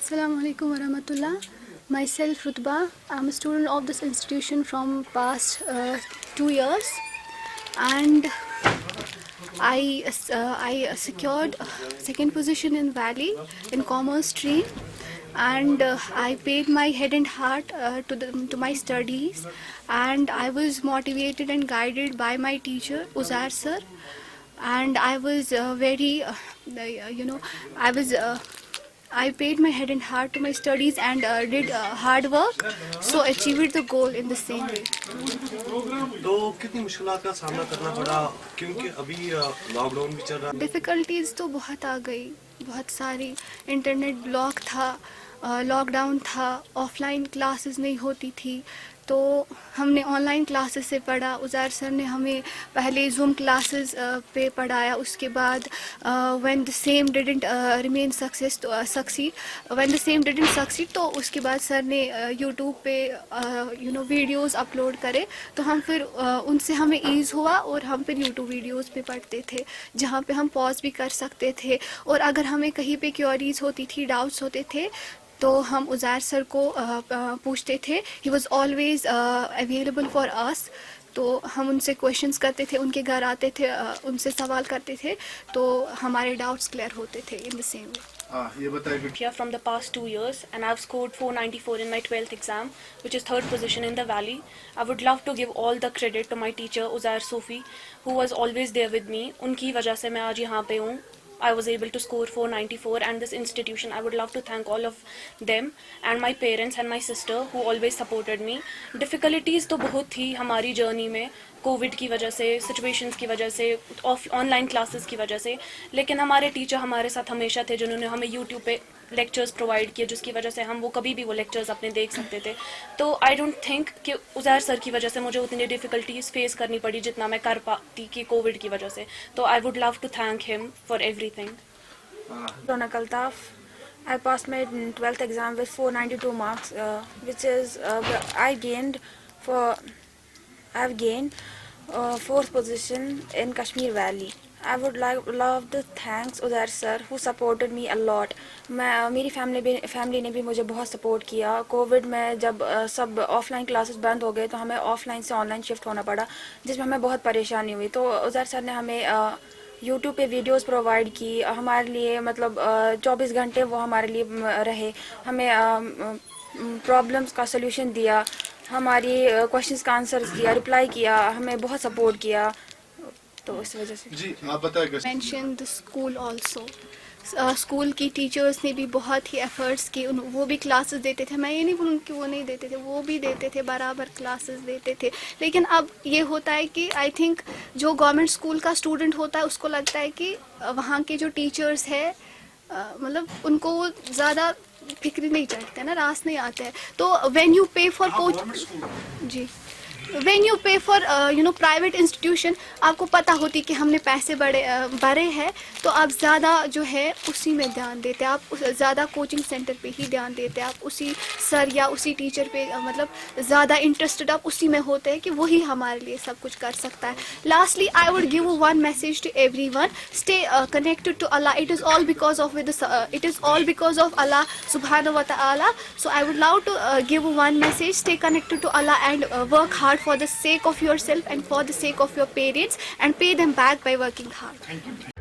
Assalamu alaikum warahmatullah. Myself Rutba. I'm a student of this institution from past 2 years, and I secured second position in Valley in commerce stream, and I paid my head and heart to my studies, and I was motivated and guided by my teacher Uzair sir, and I was very you know I was I paid my head and heart to my studies and did hard work, so achieved the goal in the same way. तो कितनी मुश्किलात का सामना करना पड़ा क्योंकि अभी lockdown भी चल रहा है। डिफ़िकल्टीज़ तो बहुत आ गई, बहुत सारी। इंटरनेट ब्लॉक था, लॉकडाउन था, ऑफलाइन क्लासेस नहीं होती थी, तो हमने ऑनलाइन क्लासेस से पढ़ा। उज़ैर सर ने हमें पहले जूम क्लासेस पे पढ़ाया, उसके बाद when the same didn't remain succeed तो उसके बाद सर ने यूट्यूब पे वीडियोस अपलोड करे, तो हम फिर उनसे हमें ईज़ हुआ और हम फिर यूट्यूब वीडियोस पे पढ़ते थे, जहाँ पे हम पॉज भी कर सकते थे, और अगर हमें कहीं पे क्वेरीज होती थी, डाउट्स होते थे, तो हम उज़ैर सर को पूछते थे। He was always available for us, तो हम उनसे क्वेश्चंस करते थे, उनके घर आते थे, उनसे सवाल करते थे, तो हमारे डाउट्स क्लियर होते थे इन द सेम वे। ये बताइए। From the past 2 years, and I've scored 494 in my 12th exam, which is third position in the Valley. I would love to give all the credit to my teacher Uzair Sufi, who was always there with me. उनकी वजह से मैं आज यहाँ पे हूँ। I was able to score 494, and this institution, I would love to thank all of them and my parents and my sister who always supported me. Difficulties तो बहुत थी हमारी जर्नी में, कोविड की वजह से, सिचुएशंस की वजह से, ऑनलाइन क्लासेस की वजह से, लेकिन हमारे टीचर हमारे साथ हमेशा थे, जिन्होंने हमें यूट्यूब पे लेक्चर्स प्रोवाइड किए, जिसकी वजह से हम वो कभी भी वो लेक्चर्स अपने देख सकते थे। तो आई डोंट थिंक कि उज़ैर सर की वजह से मुझे उतनी डिफ़िकल्टीज फेस करनी पड़ी जितना मैं कर पाती कि कोविड की वजह से। तो I would love to thank him for everything. Ronak Altaf. I passed my 12th exam with 492 marks, which is I've gained fourth position in Kashmir Valley. I would love to thanks Uzair sir who supported me a lot. मेरी family ने भी मुझे बहुत support किया। Covid में जब सब offline classes बंद हो गए, तो हमें ऑफलाइन से ऑनलाइन शिफ्ट होना पड़ा, जिसमें हमें बहुत परेशानी हुई। तो उज़ैर सर ने हमें यूट्यूब पे वीडियोस प्रोवाइड की हमारे लिए, मतलब 24 घंटे वो हमारे लिए रहे, हमें प्रॉब्लम्स का सलूशन दिया, हमारी क्वेश्चंस का आंसर्स दिया, रिप्लाई किया, हमें बहुत सपोर्ट किया। तो इस वजह से जी आप बताइए। Mention the school also. School की टीचर्स ने भी बहुत ही एफर्ट्स किए, वो भी क्लासेस देते थे। मैं ये नहीं बोलूँ कि वो नहीं देते थे, वो भी देते थे, बराबर क्लासेस देते थे। लेकिन अब ये होता है कि आई थिंक जो गवर्नमेंट स्कूल का स्टूडेंट होता है, उसको लगता है कि वहाँ के जो टीचर्स है, मतलब उनको वो ज़्यादा फिक्र नहीं चढ़ते ना, रास नहीं आते हैं। तो when you pay for coach, जी, when you pay for private institution, आपको पता होती कि हमने पैसे भरे हैं, तो आप ज़्यादा जो है उसी में ध्यान देते हैं, आप ज़्यादा कोचिंग सेंटर पे ही ध्यान देते हैं, आप उसी सर या उसी टीचर पे मतलब ज़्यादा इंटरेस्टेड आप उसी में होते हैं कि वही हमारे लिए सब कुछ कर सकता है। Lastly I would give one message to everyone, stay connected to Allah. It is all because of Allah सुब्हानहू व तआला। So I would love to give one message, stay connected to Allah and work hard for the sake of yourself and for the sake of your parents, and pay them back by working hard.